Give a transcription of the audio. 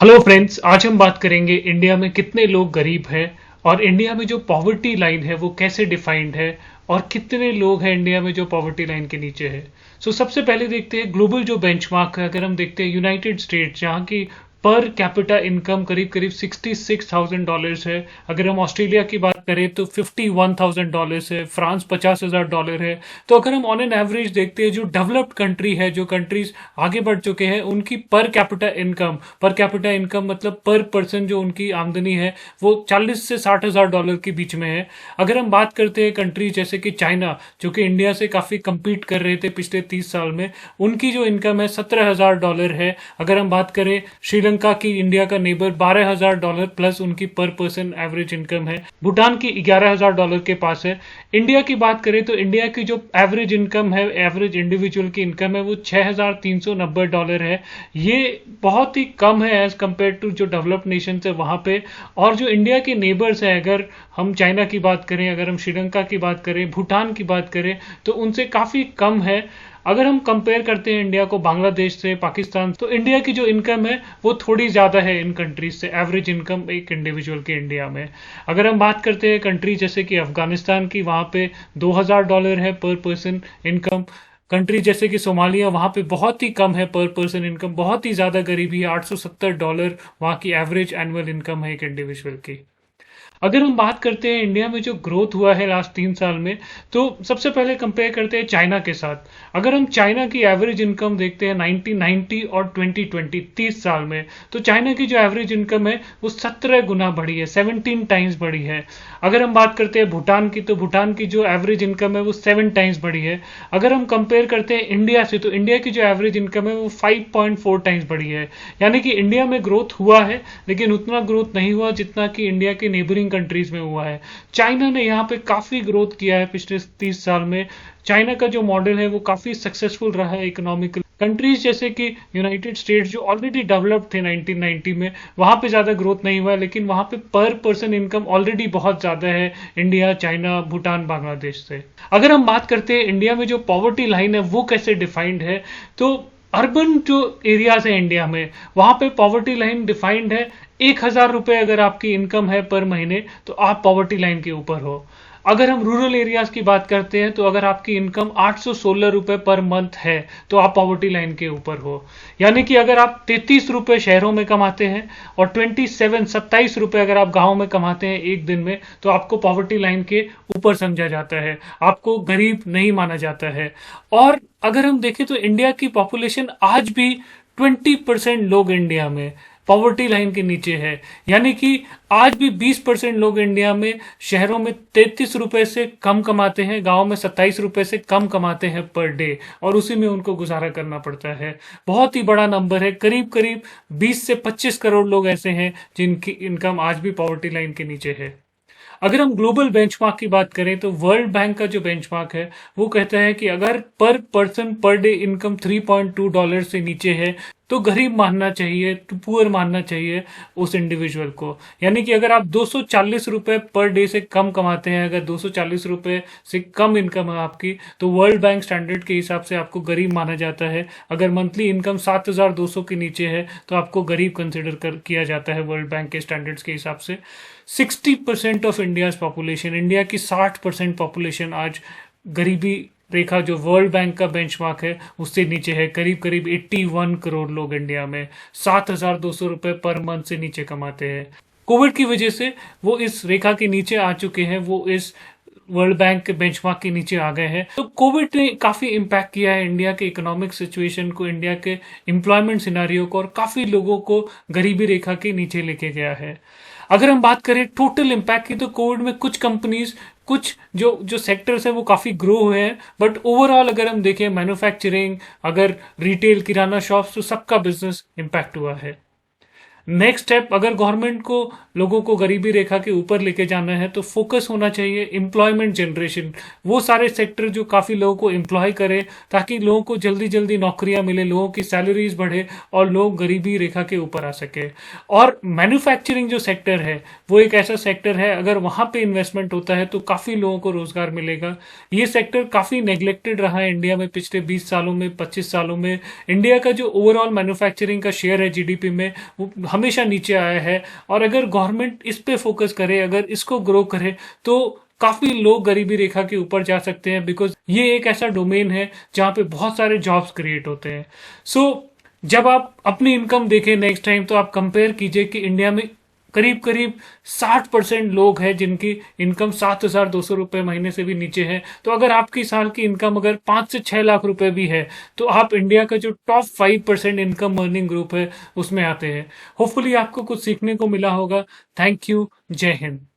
Hello friends, आज हम बात करेंगे इंडिया में कितने लोग गरीब हैं और इंडिया में जो पॉवर्टी लाइन है वो कैसे डिफाइंड है और कितने लोग हैं इंडिया में जो पॉवर्टी लाइन के नीचे है। सबसे पहले देखते हैं ग्लोबल जो बेंचमार्क है। अगर हम देखते हैं यूनाइटेड स्टेट्स, जहाँ की पर कैपिटा इनकम करीब करीब $66,000 है। अगर हम ऑस्ट्रेलिया की बात करें तो $51,000 है। फ्रांस $50,000 है। तो अगर हम ऑन एन एवरेज देखते हैं, जो डेवलप्ड कंट्री है, जो कंट्रीज आगे बढ़ चुके हैं, उनकी पर कैपिटा इनकम मतलब पर पर्सन जो उनकी आमदनी है वो 40 से $60,000 के बीच में है। अगर हम बात करते हैं कंट्रीज जैसे कि चाइना, जो कि इंडिया से काफी compete कर रहे थे पिछले 30 साल में, उनकी जो इनकम है $17,000 है। अगर हम बात करें श्रीलंका की, इंडिया का नेबर, $12,000 प्लस उनकी पर पर्सन एवरेज इनकम है। भूटान की $11,000 के पास है। इंडिया की बात करें तो इंडिया की जो एवरेज इनकम है, एवरेज इंडिविजुअल की इनकम है, वो $6,390 है। ये बहुत ही कम है एज कंपेयर टू जो डेवलप्ड नेशन है वहां पे। और जो इंडिया के नेबर्स हैं, अगर हम चाइना की बात करें, अगर हम श्रीलंका की बात करें, भूटान की बात करें, तो उनसे काफी कम है। अगर हम कंपेयर करते हैं इंडिया को बांग्लादेश से, पाकिस्तान, तो इंडिया की जो इनकम है वो थोड़ी ज्यादा है इन कंट्रीज से, एवरेज इनकम एक इंडिविजुअल के इंडिया में। अगर हम बात करते हैं कंट्री जैसे कि अफगानिस्तान की, वहां पे $2,000 है पर पर्सन इनकम। कंट्री जैसे कि सोमालिया, वहां पे बहुत ही कम है पर पर्सन इनकम, बहुत ही ज्यादा गरीबी है। $870 वहां की एवरेज एनुअल इनकम है एक इंडिविजुअल की। अगर हम बात करते हैं इंडिया में जो ग्रोथ हुआ है लास्ट 3 साल में, तो सबसे पहले कंपेयर करते हैं चाइना के साथ। अगर हम चाइना की एवरेज इनकम देखते हैं 1990 और 2020 30 साल में, तो चाइना की जो एवरेज इनकम है वो 17 गुना बढ़ी है, 17 टाइम्स बढ़ी है। अगर हम बात करते हैं भूटान की, तो भूटान की जो एवरेज इनकम है वो 7 टाइम्स बढ़ी है। अगर हम कंपेयर करते हैं इंडिया से, तो इंडिया की जो एवरेज इनकम है वो 5.4 टाइम्स बढ़ी है। यानी कि इंडिया में ग्रोथ हुआ है, लेकिन उतना ग्रोथ नहीं हुआ जितना कि इंडिया की नेबरिंग कंट्रीज में हुआ है। चाइना ने यहाँ पे काफी ग्रोथ किया है पिछले 30 साल में। चाइना का जो मॉडल है वो काफी सक्सेसफुल रहा है इकोनॉमिकल। कंट्रीज जैसे कि यूनाइटेड स्टेट्स, जो ऑलरेडी डेवलप्ड थे 1990 में, वहां पे ज्यादा ग्रोथ नहीं हुआ है, लेकिन वहां पे पर पर्सन इनकम ऑलरेडी बहुत ज्यादा है इंडिया, चाइना, भूटान, बांग्लादेश से। अगर हम बात करते हैं इंडिया में जो पॉवर्टी लाइन है वो कैसे डिफाइंड है, तो अर्बन जो एरियाज है इंडिया में, वहां पे पॉवर्टी लाइन डिफाइंड है। ₹1,000 अगर आपकी इनकम है पर महीने, तो आप पॉवर्टी लाइन के ऊपर हो। अगर हम रूरल एरियाज की बात करते हैं, तो अगर आपकी इनकम ₹816 पर मंथ है, तो आप पॉवर्टी लाइन के ऊपर हो। यानी कि अगर आप ₹33 शहरों में कमाते हैं और 27 अगर आप गांव में कमाते हैं एक दिन में, तो आपको पॉवर्टी लाइन के ऊपर समझा जाता है, आपको गरीब नहीं माना जाता है। और अगर हम देखें तो इंडिया की पॉपुलेशन आज भी 20% लोग इंडिया में पॉवर्टी लाइन के नीचे है। यानी कि आज भी 20% लोग इंडिया में शहरों में ₹33 से कम कमाते हैं, गांव में ₹27 से कम कमाते हैं पर डे, और उसी में उनको गुजारा करना पड़ता है। बहुत ही बड़ा नंबर है। करीब करीब 20 से 25 करोड़ लोग ऐसे हैं जिनकी इनकम आज भी पॉवर्टी लाइन के नीचे है। अगर हम ग्लोबल बेंचमार्क की बात करें, तो वर्ल्ड बैंक का जो बेंचमार्क है वो कहता है कि अगर पर पर्सन पर डे इनकम $3.2 से नीचे है, तो गरीब मानना चाहिए, तो पुअर मानना चाहिए उस इंडिविजुअल को। यानी कि अगर आप ₹240 पर डे से कम कमाते हैं, अगर ₹240 से कम इनकम है आपकी, तो वर्ल्ड बैंक स्टैंडर्ड के हिसाब से आपको गरीब माना जाता है। अगर मंथली इनकम 7,200 के नीचे है, तो आपको गरीब कंसिडर किया जाता है वर्ल्ड बैंक के स्टैंडर्ड्स के हिसाब से। 60% ऑफ इंडिया पॉपुलेशन, इंडिया की 60% पॉपुलेशन आज गरीबी रेखा, जो वर्ल्ड बैंक का बेंचमार्क है, उससे नीचे है। करीब करीब 81 करोड़ लोग इंडिया में ₹7,200 पर मंथ से नीचे कमाते हैं। कोविड की वजह से वो इस रेखा के नीचे आ चुके हैं, वो इस वर्ल्ड बैंक के बेंचमार्क के नीचे आ गए हैं। तो कोविड ने काफी इम्पैक्ट किया है इंडिया के इकोनॉमिक सिचुएशन को, इंडिया के एम्प्लॉयमेंट सिनारियो को, और काफी लोगों को गरीबी रेखा के नीचे लेके गया है। अगर हम बात करें टोटल इम्पैक्ट की, तो कोविड में कुछ कंपनीज, कुछ जो जो सेक्टर्स है वो काफी ग्रो हुए हैं, बट ओवरऑल अगर हम देखें मैन्युफैक्चरिंग, अगर रिटेल, किराना शॉप्स, तो सबका बिजनेस इम्पैक्ट हुआ है। नेक्स्ट स्टेप, अगर गवर्नमेंट को लोगों को गरीबी रेखा के ऊपर लेके जाना है, तो फोकस होना चाहिए एम्प्लॉयमेंट जनरेशन, वो सारे सेक्टर जो काफी लोगों को एम्प्लॉय करे, ताकि लोगों को जल्दी जल्दी नौकरियां मिले, लोगों की सैलरीज बढ़े और लोग गरीबी रेखा के ऊपर आ सके। और मैन्युफैक्चरिंग जो सेक्टर है वो एक ऐसा सेक्टर है, अगर वहां पे इन्वेस्टमेंट होता है तो काफी लोगों को रोजगार मिलेगा। ये सेक्टर काफी नेग्लेक्टेड रहा है इंडिया में पिछले 20 सालों में, 25 सालों में। इंडिया का जो ओवरऑल मैन्युफैक्चरिंग का शेयर है जीडीपी में, वो हमेशा नीचे आया है। और अगर गवर्नमेंट इस पे फोकस करे, अगर इसको ग्रो करे, तो काफी लोग गरीबी रेखा के ऊपर जा सकते हैं, बिकॉज ये एक ऐसा डोमेन है जहाँ पे बहुत सारे जॉब्स क्रिएट होते हैं। सो जब आप अपनी इनकम देखें नेक्स्ट टाइम, तो आप कंपेयर कीजिए कि इंडिया में करीब करीब 60% लोग हैं जिनकी इनकम 7,200 रुपये महीने से भी नीचे है। तो अगर आपकी साल की इनकम अगर 5 से 6 लाख रुपए भी है, तो आप इंडिया का जो टॉप 5% इनकम अर्निंग ग्रुप है उसमें आते हैं। होपफुली आपको कुछ सीखने को मिला होगा। Thank you. जय हिंद।